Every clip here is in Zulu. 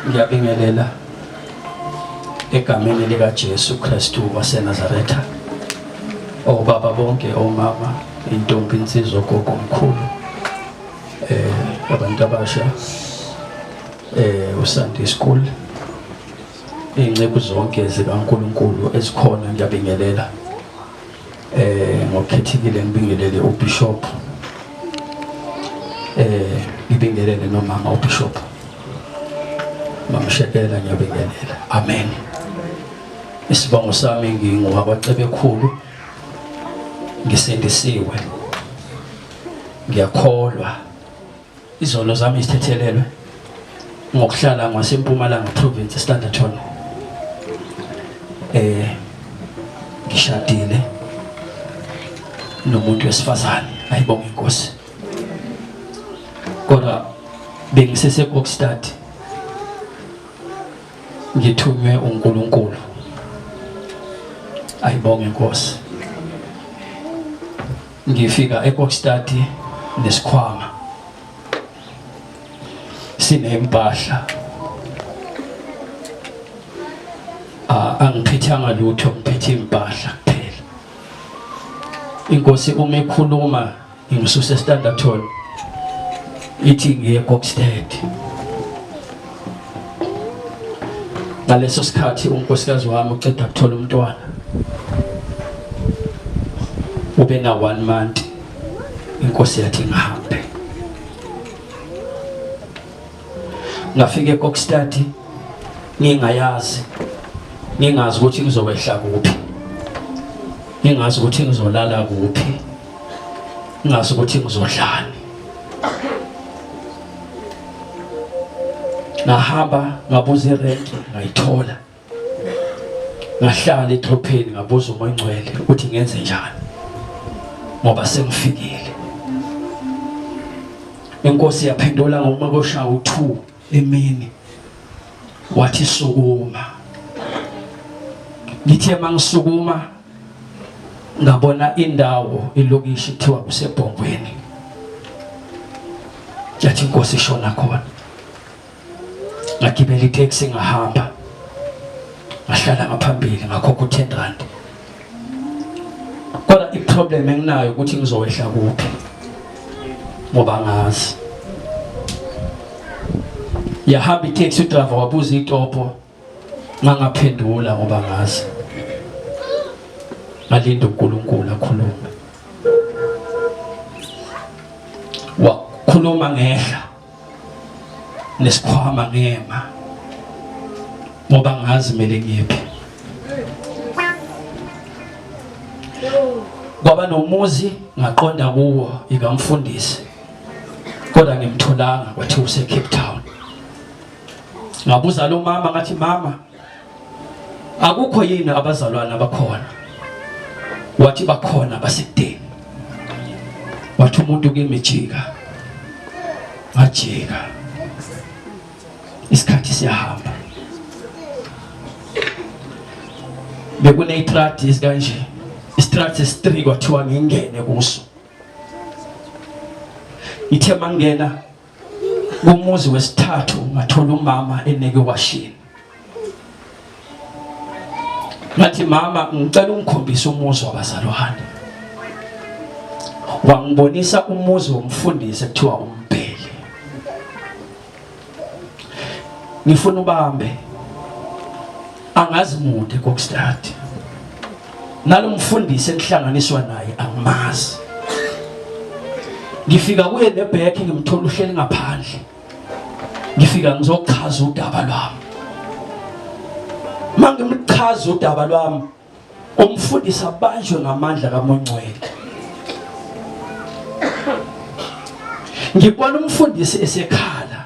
ngiyabingelela egameni lika Jesu Kristu waseNazaretha. Obaba bonke, omama, intombi, insizwa, gogo, omkhulu, abantu abasha, uSunday school, ingceku zonke zikaNkulunkulu ezikhona ngiyabingelela. Ngokukhethekile ngibingelele uBishop, ngibingelele nomama uBishop, mamshekela ngiyabingelela. Amen. Isibongo sami ngingowabacebe-khulu, ngisindisiwe, ngiyakholwa, izono zami zithethelelwe ngokuhlala ngaseMpumalanga province eStanderton. Ngishadile nomuntu wesifazane, ayibonge Inkosi. Kodwa bengiseseKokstad, ngithunywe uNkulunkulu, ayibonge Inkosi. Ngifika eKokstad nesikhwama sinempahla, angiphethanga lutho, ngiphethe impahla kuphela. Inkosi uma ekhuluma ngisusa eStanderton ithi ngiye eKokstad. Ngaleso sikhathi unkosikazi wami uceda ukuthola umntwana, ube na 1 month. Inkosi yathi ngihambe. Ngafika eKokstad ngingazi ukuthi ngizowehla kuphi, ngingazi ukuthi ngizolala kuphi, ngingazi ukuthi ngizodlani. Ngahamba ngabuza irent, ngayithola. Ngahlala edropheni ngabuza uMoyingcwele ukuthi ngenze njani ngoba sengifikile. Inkosi yaphendula ngoma koshaya u2 emini, wathi sukuma. Ngithe mangisukuma ngabona indawo ilokishi kuthiwa kuseBhongweni. Yathi Inkosi ishona khona. Ngagibela itaxi ngahamba, ngahlala ngaphambili, ngakhokha u10 rand. Kodwa iproblem enginayo ukuthi ngizowehla kuphi ngoba ngazi. Yahamba itaxi, udriver wabuza itopo, ngangaphendula ngoba ngazi. Ngalinda uNkulunkulu akhulume. Wakhuluma ngehla nesikhwama ngema ngoba ngazi mele ngiphi. Kwaba nomuzi ngaqonda kuwo ikamfundisi, kodwa ngimtholanga, kwathi useCape Town. Ngabuza lo mama ngathi, mama, akukho yini abazalwana bakhona? Wathi bakhona basedeni. Wathi umuntu kemejika. Ngajika. Isikhathi siyahamba. Bekune itrati isikanje. Istrati esi3 kwathiwa ngingene kuso. Ithe mangena kumuzi wesithathu ngathola umama eneke washini. Ngathi, mama, ngicela ungikhombise umuzi wabazalwane. Wangibonisa umuzi womfundisi ekuthiwa uMbhele. Ngifuna ubambe, angazi muntu eKokstad. Nalo mfundisi enhlanganiswa naye angimazi. Ngifika kuye nebheki ngimthola uhleli ngaphandle. Ngifika ngizochaza udaba lwami. Mangimchaza udaba lwami, umfundisi abanjwe ngamandla kaMoyingcwele. Ngibona umfundisi esekhala,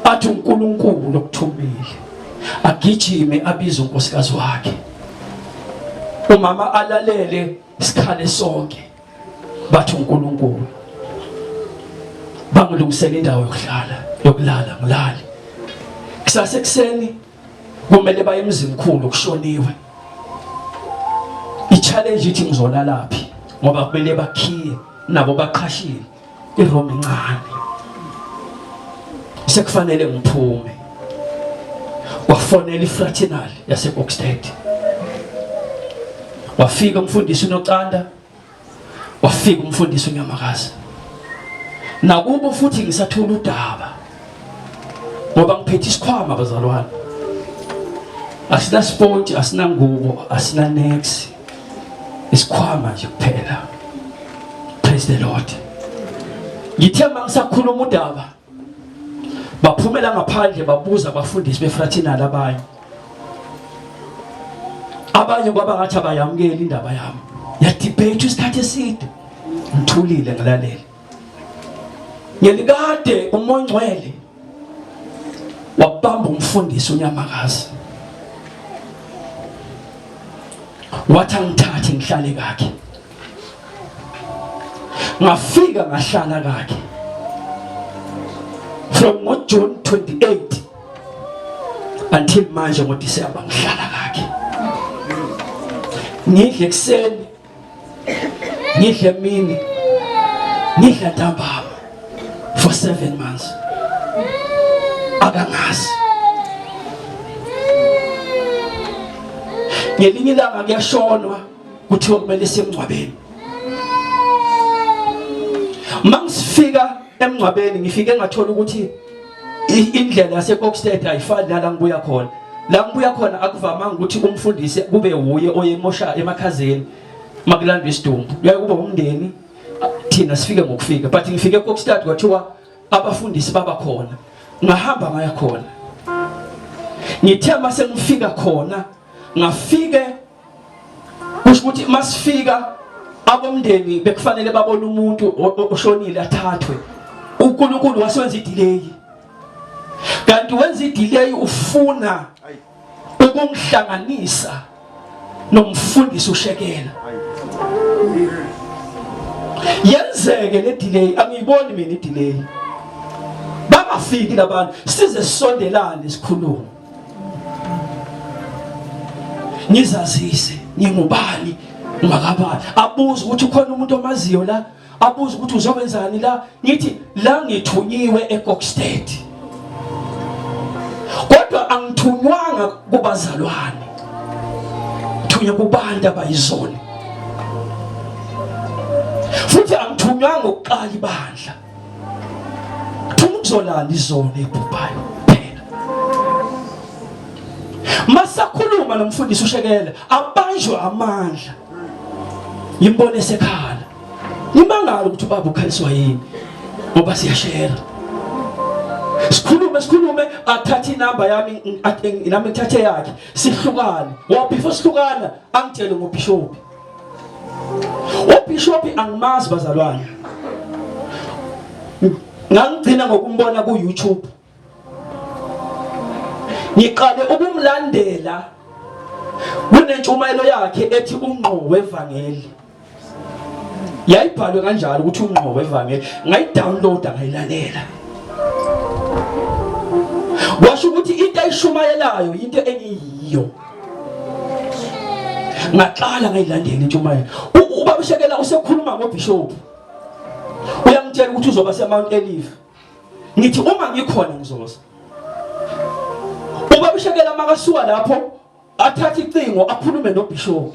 athi uNkulunkulu okuthumile, agijime abize unkosikazi wakhe. Umama alalele isikhale sonke, bathi uNkulunkulu bangilungisela indawo yokulala ngilale. Kusasa ekseni kumele baye emzimkhulu kushoniwe. I-challenge ithi ngizolalaphi ngoba kumele bakhiye nabo baqhashile iroom encane. sekufanele ngiphume. Wafonela ifraternal yaseBoksted. Wafika umfundisi uNocanda, wafika umfundisi uNyamakazi. Nakubo futhi ngisathola udaba. Ngoba ngiphethe isikhwama bazalwane. Asina sport, asina ngubo, asina next. Isikhwama nje kuphela. Praise the Lord. Ngithe mangisakhuluma udaba. Baphumela ngaphandle babuza abafundisi befraternal abanye. Abanye kwaba ngathi abayamukela indaba yami. Yadebate isikhathi eside. Ngithulile ngilalela. Ngelikade umoya ngcwele wabamba umfundisi uNyamakazi. Wathi angithathe ngihlale kakhe. Ngafika ngahlala kakhe. From June 28 until manje ngoDisemba ngihlala kakhe. Ngidle ekseni, ngidle emini, ngidla ntambama for 7 months. Akangazi. Ngelinye ilanga kuyashonwa kuthiwa kumele semngcwabeni. Mangisifika emngcwabeni ngifike ngathola ukuthi indlela yaseBoksted ayifani la ngibuya khona. La ngibuya khona akuvamanga ukuthi umfundisi kube uye oyemosha emakhazeni makulandwa isidumbu. Kuyaye kube umndeni thina sifike ngokufika. But ngifike eBoksted kwathiwa abafundisi baba khona. Ngahamba ngaya khona. Ngithe mase ngifika khona ngafike kusho ukuthi masifika abomndeni bekufanele babone umuntu oshonile athathwe. uNkulunkulu wasenza idelay. Kanti wenza idelay ufuna ukungihlanganisa nomfundisi uShekela. Yenzeke le delay, angiyiboni mina idelay. Bangafiki labantu size sondelane sikhuluma. Ngizazise ngingubani ngakabani. Abuza ukuthi ukhona umuntu omaziyo la, abuza ukuthi uzokwenzani la. Ngithi la ngithunyiwe eBoksted. Kodwa angithunywanga kubazalwane. Ngithunywe kubantu abayizoni. Futhi angithunywanga ukuqala ibandla. Ngizolanda izona ebhubhayo phela. Masakhuluma nomfundisi uShekela abanjwe amandla. Yimbone esekhala. Ngimangala ukuthi baba ukhaliswa yini ngoba siyashare. Sikhulume athathe inamba yami nami ngithathe yakhe sihlukane. Before sihlukana angitshele ngoBishop. uBishop angimazi bazalwane. Ngangigcina ngokumbona ku YouTube. Ngiqale ukumlandela kunentshumayelo yakhe ethi unqo wevangeli. Yayibhalwe kanjalo ukuthi unqo wevangeli. Ngayidownloada ngayilalela. Washo ukuthi into ayishumayelayo into engiyiyo. Ngaqala ngayilandela intshumayelo. Ubaba uShekela usekhuluma ngoBishop. Uyamtshela ukuthi uzoba seMount Elive. Ngithi uma ngikhona ngizoza. Ubaba uShekela makasuka lapho athatha icingo akhulume noBishop.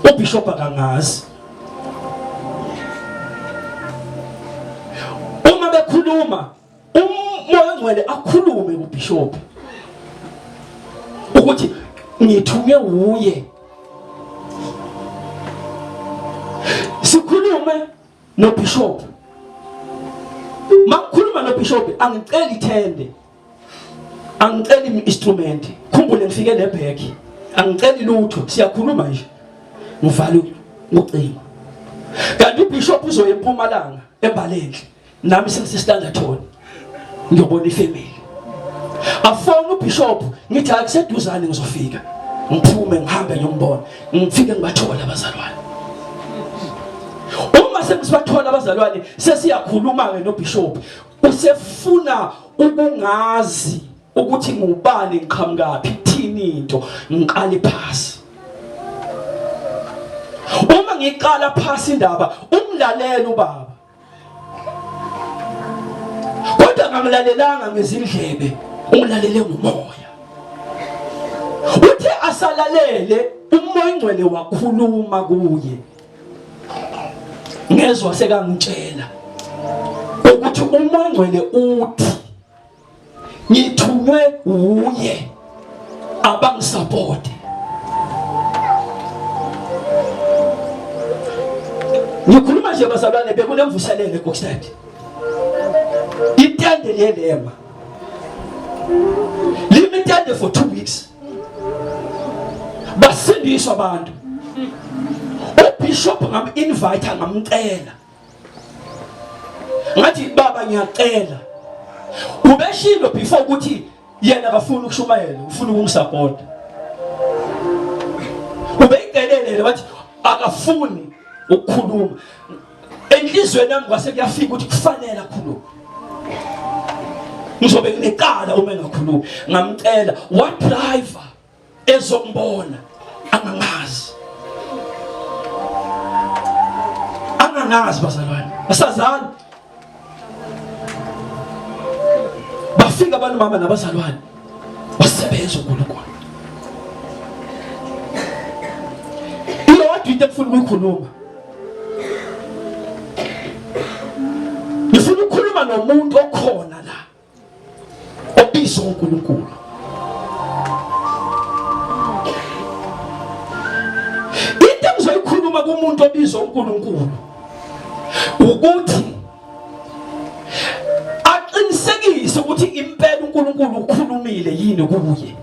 uBishop akangazi. Uma bekhuluma umoya ngcwele akhulume kuBishop ukuthi ngithunywe uye. Sikhulume noBishop. Makukhuluma noBishop angicela ithende. Angicela instrument. Khumbule ngifike neBack. Angicela lutho siyakhuluma nje. Ngivale ngocingo. Kanti uBishop uzoya eMpumalanga eMbalendle. Nami sengisistandard ngiyobona ifamily. Afona uBishop ngithi akuseduzane ngizofika. Ngiphume ngihambe ngiyombona. Ngifike ngibathola abazalwane. Uma sesibathola abazalwane sesiyakhuluma ke noBishop. Usefuna ukungazi ukuthi ngubani ngiqhamukapi thini into ngiqale phasi. Uma ngiqala phasi indaba umlalela ubaba. Kodwa angilalelanga ngezindlebe, ungilalele ngomoya. Uthe asalalele, uMoya oNgcwele wakhuluma kuye. Ngezwe sekangitshela ukuthi uMoya oNgcwele uthi ngithunywe uye abangisupporte. Ngikhuluma nje bazalwane bekunemvuselelo eKokstad. Itende lelema. Limitende for 2 weeks. Basindiswa abantu. Ubishop ngam-invite ngamcela. Ngathi baba ngiyacela. Ubeshilo before ukuthi yena akafuna ukushumayela, ufuna ukungisupporta. Ubeyicelele wathi akafuni ukukhuluma. Enhlizweni yami kwase kuyafika ukuthi kufanele akhulume. Ngizobe ngineqala uma engakhulumi. Ngamcela what driver ezombona angangazi. Angangazi bazalwane. Asazani. Bafika abantu mama nabazalwane. Basebenza uNkulunkulu. Ilo wathi into efuna ukukhuluma. Ngifuna ukukhuluma nomuntu okhona la. Obizwa uNkulunkulu. Into engizoyikhuluma kumuntu obizwa uNkulunkulu ukuthi aqinisekise ukuthi impela uNkulunkulu ukhulumile yini kuye.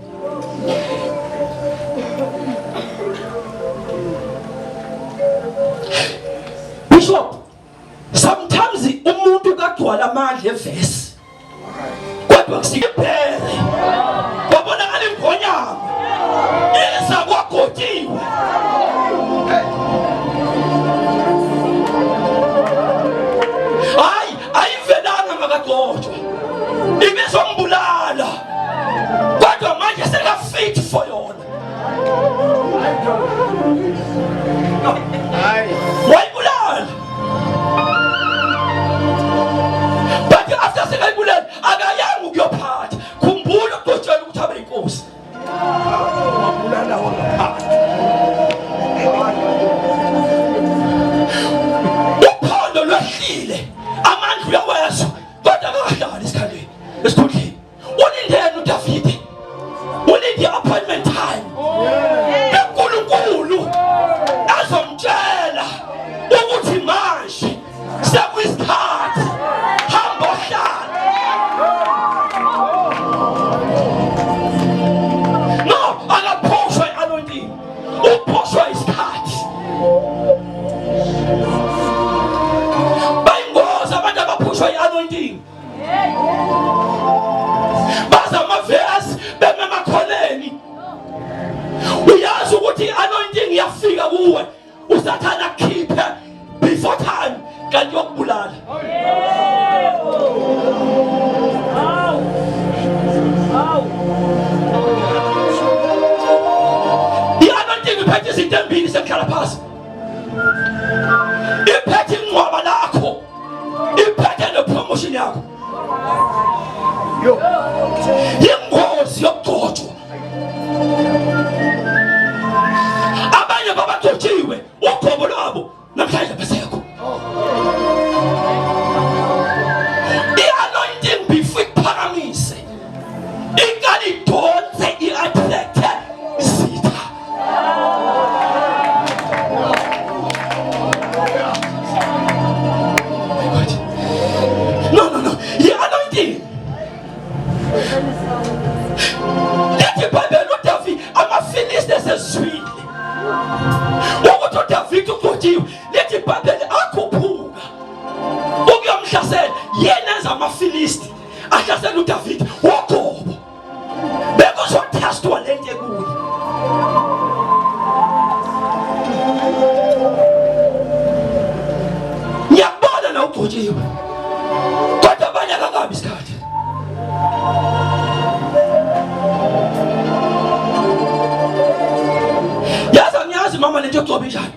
Bishop, sometimes umuntu kagcwala amandla evesi. Kodwa kusikephere. Wabonakala imphonyama. Iza kwagotiwe. Ayivelanga makagotshwa. Ibizombulala. Kodwa manje sekafit for yona. Wayibulala. But after sekayibulala akayanga ukuyophatha. Khumbula ukugotshela ukuthi abe inkosi. Wabulala wangaphatha. Uphondo lwehlile. Amandla uyawezwa. Kodwa akahlali esikhaleni. Esikhundleni. Ulindele uDavide. Ulinde appointment time. uNkulunkulu azomtshela ukuthi manje sekuyisikhathi. Hamba hlala. No, akaphoshwa i-anointing. Uphoshwa isikhathi. Bayingoza abantu abaphushwa i-anointing. Baza amavesi bememakholeni. Uyazi ukuthi i-anointing iyafika kuwe. Usathana khiphe before time kanti yokubulala. I-anointing iphethe izinto embili sehlala phasi. Iphethe ingcwaba lakho. Iphethe nepromotion yakho. Yingozi yokugcotshwa. Abanye babagcotshiwe ugobo lwabo namhlanje basekho. I-anointing before iphakamise ikali donse i-attract isitha. No, i-anointing lethi iBhayibheli uDavid amaFilisti esezwile ukuthi uDavid ugcotshiwe. Lethi iBhayibheli akhuphuka ukuyomhlasela. Yena enza amaFilisti ahlasela uDavid wogobo. Bekuzotestwa lento ekuyo. Ngiyabona la ugcotshiwe. Kodwa abanye akakabi isikhathi. Yazi mama lento yokugcoba njani.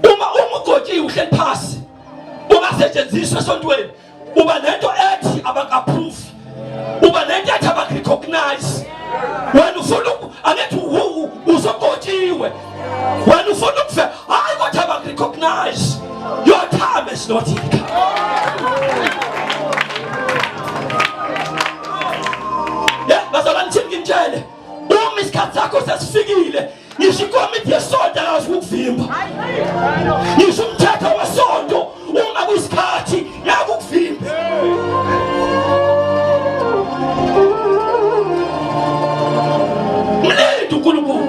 Uma ugcotshiwe uhleli phasi ungasetshenziswa esontweni uba nento ethi abaka-approve. not income. Yeah, bazalwane thini ngitshele uma isikhathi sakho sesifikile ngisho ikomiti yesonto akazukuvimba ngisho umthetho wesonto uma kuyisikhathi yakuvimba mlendo uNkulunkulu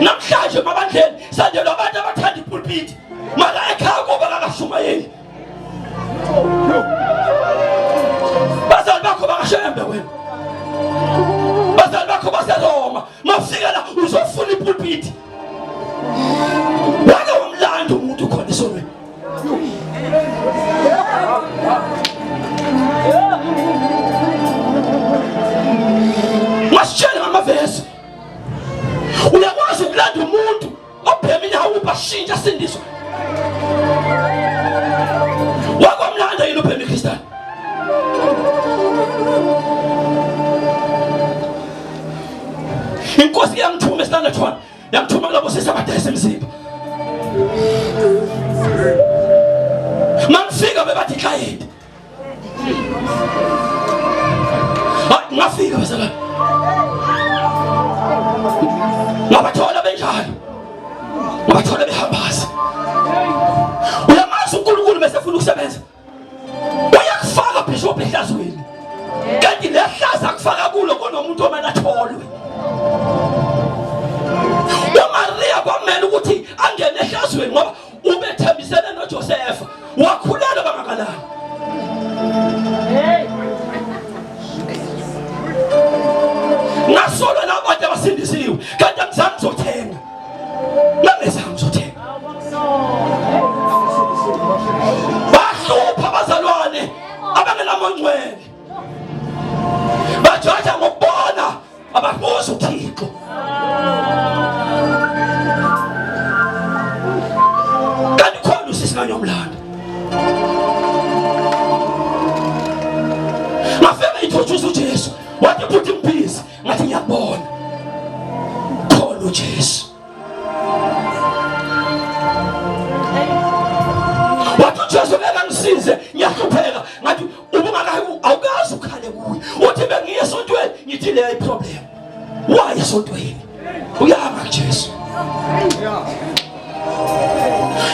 namhlanje mabandleni sandelwa abantu abathanda ipulpiti mara ekhaya kuba kakashumayeli bazali bakho bakashembe wena bazali bakho baseRoma mafika la uzofuna ipulpiti wake umlando umuntu khona esonweni masitshele ngamavesi uyakwazi ukulanda umuntu obhema inyawo ubashintsha sindiswa wakwamlanda yini ubhema iKristian inkosi yangithuma standard one yangithuma labo sesabadayisa emzimba mangifika bebathi client ngafika basala ngabathola benjalo ngabathola behambaza uyamazi uNkulunkulu besefuna ukusebenza uyakufaka bishop ehlazweni kanti lehlaza akufaka kulo konomuntu omanatholwe uMaria kwamele ukuthi angene ehlazweni ngoba ubethembisene noJosefa wakhulela bangakalani nasolwa nabantu abasindisiwe kanti angizange ngizothenga nangezange ngizothenga bahlupha abazalwane abangenamangcwele bajaja ngokubona ababuza uThixo kanti khona usisingane yomlando ngafika ithojuza uJesu wathi put in peace ngathi ngiyabona khona uJesu wathi uJesu ngangisize ngiyahlupheka ngathi awukazi ukhale kuye uthi bengiye esontweni ngithi le problem why esontweni uyama kuJesu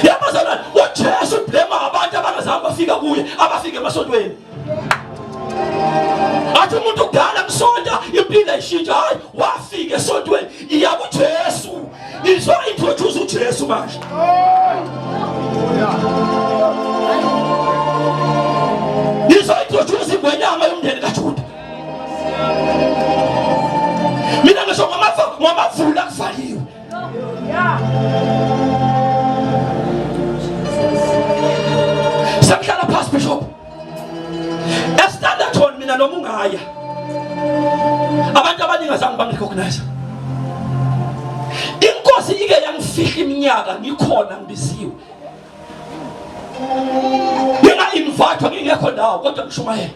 yabazalwane uJesu blema abantu abangazange bafika kuye abafike emasontweni athi umuntu kudala kusonta impilo ayishintsha hayi wafika esontweni iyabo uJesu izo introduce uJesu manje izo introduce ingwenyama yomndeni kaJuda mina ngisho ngamavula kuvaliwe samhlala phansi bishop estandard one mina noma ungaya abantu abaningi azange bangirecognize inkosi ike yangifihla iminyaka ngikhona ngibisiwe nginga-invite ngingekho ndawo kodwa ngishumayela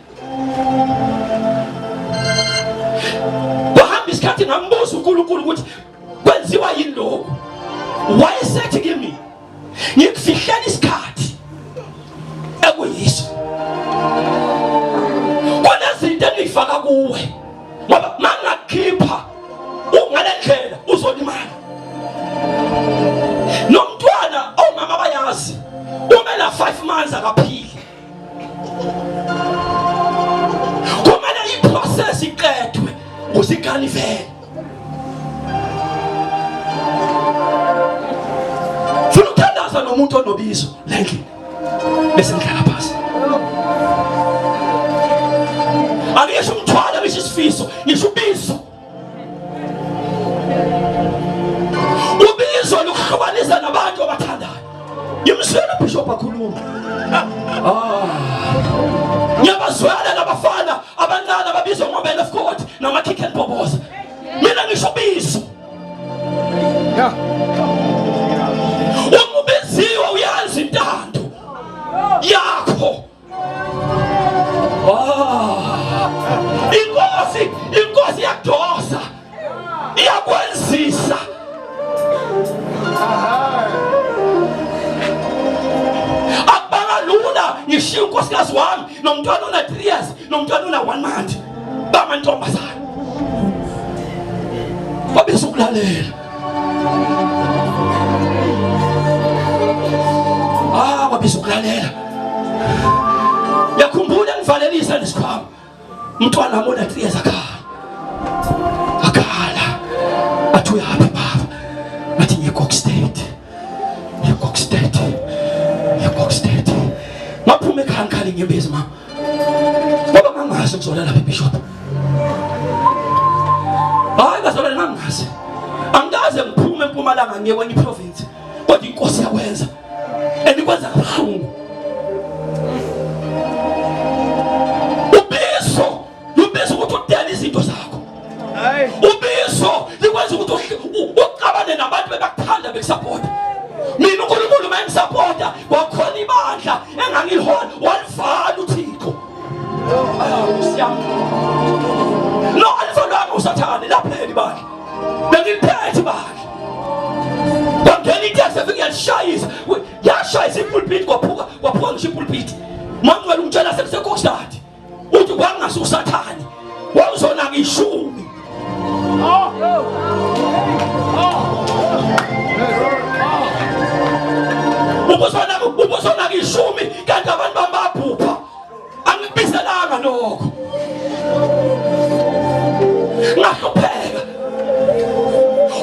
kwahamba isikhathi ngambuza uNkulunkulu ukuthi kwenziwa yini lokho wayesethi kimi ngikufihleni isikhathi ekuyiso kunezinto engiyifaka kuwe ngoba mangakhipha ngale ndlela uzolimala nomntwana omama bayazi umela 5 months akaphili kumele iprocess iqedwe usikani vele funa ukuthandaza nomuntu onobizo lendlela bese ngikhala phansi angisho umthwala ngisho isifiso ngisho ubizo ubizo lokuhlukanisa nabantu abathandayo ngimswela bishop akhuluma ngiyabazwela nabafana abancane ababizwa ngoMan of God nama-kick and boboza mina ngisho ubizo umubiziwe uyazi intando yakho inkosi yakudosa iyakwenzisa ngishiya unkosikazi wami nomntwana ona 3 years nomntwana ona 1 month bamantombazana babese ukulalela babese ukulalela yakhumbula ngivalelisa lesikhwama umntwana wami ona 3 years akhala athi uyaphi baba athi ngiyeKok State ngaphume ekhangkhali ngembezi mama ngoba ngangazi ngizolala lapha eBishop hayi ngazolala ngangazi angaze ngiphume eMpumalanga ngiye kwenye iprovince kodwa inkosi yakwenza enikwenza kabuhlungu ubizo ukuthi udela izinto zakho ubizo likwenza ukuthi uqabane nabantu bebakuthanda bekusupport mina uNkulunkulu mangisupporta kwakhona ibandla engangilihola walivala uThixo siyami no alifalanga usathane laphela ibandla bengiliphethe ibandla kwangena itaxi efike yalishayisa yashayisa ipulpit kwaphuka ngisho ipulpit mangcwele umtshela sekuseKokstad uthi kwangasusathane wawuzona ngishumi ubusona ngishumi kanti abantu bambabhupha angibiselanga lokho ngahlupheka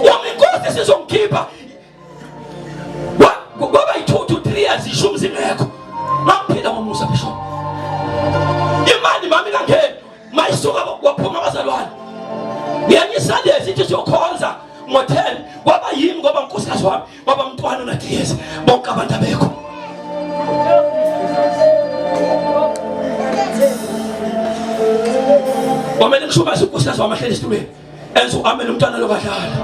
wami inkosi sizongikhipha ngoba i2 to 3 years ishumi zingekho ngaphinda ngomusa Bishop imali mami ngangena mayisuka kwaphuma abazalwane ngiyanyisale sithi siyokhonza ngo10 kwaba yimi ngoba unkosikazi wami kwaba umntwana ona 3 years bonke abantu abekho wamele ngishubase unkosikazi wami ahlele esitulweni enza uamele umntwana lokadlala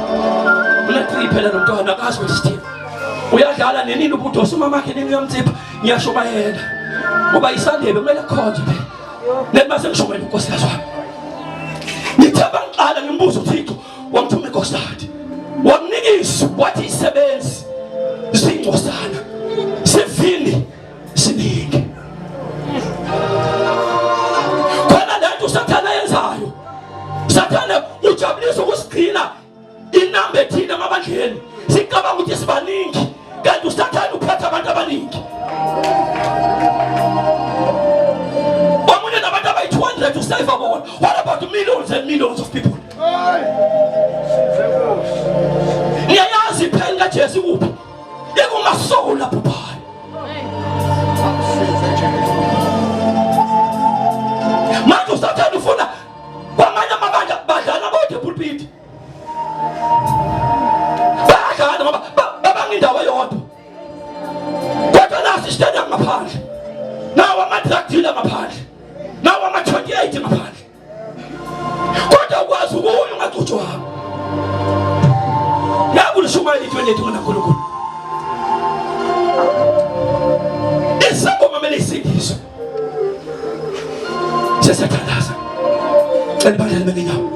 una 3 phela nomntwana akazi ukuthi sithini uyadlala nenini ubudosa umama wakhe ningiyamtsipha ngiyashoba yena ngoba isandebe kumele khonje phela nemase ngishobela unkosikazi wami ngithaba ngiqala ngimbuza uThixo wangithuma eKokstad wamnikisa wathi isebenzi zingcosana sivini siningi khona lento usathana yenzayo sathana ujabulisa ukusigcina inamba ethina mabandleni sicabanga ukuthi sibaningi kanti usathana uphethe abantu abaningi omunye nabantu abayi200 to save bona what about millions and millions of people niyayazi phela kaJesu kuphi ekumasoul lapho phaya manje usathana ufuna kwamanye amabandla badlala bodwa epulpit badlala ngoba babangindawo yodwa kodwa nasi stadium ngaphandle nawo ama-drug dealer ngaphandle nawo ama-28 ngaphandle kodwa ukwazi ukuyo ungacutshwa yakulishumayela into lethu ngoNkulunkulu isangoma mele isindiswe sesiyathandaza cela ibandla libe ngenyawo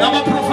I'm a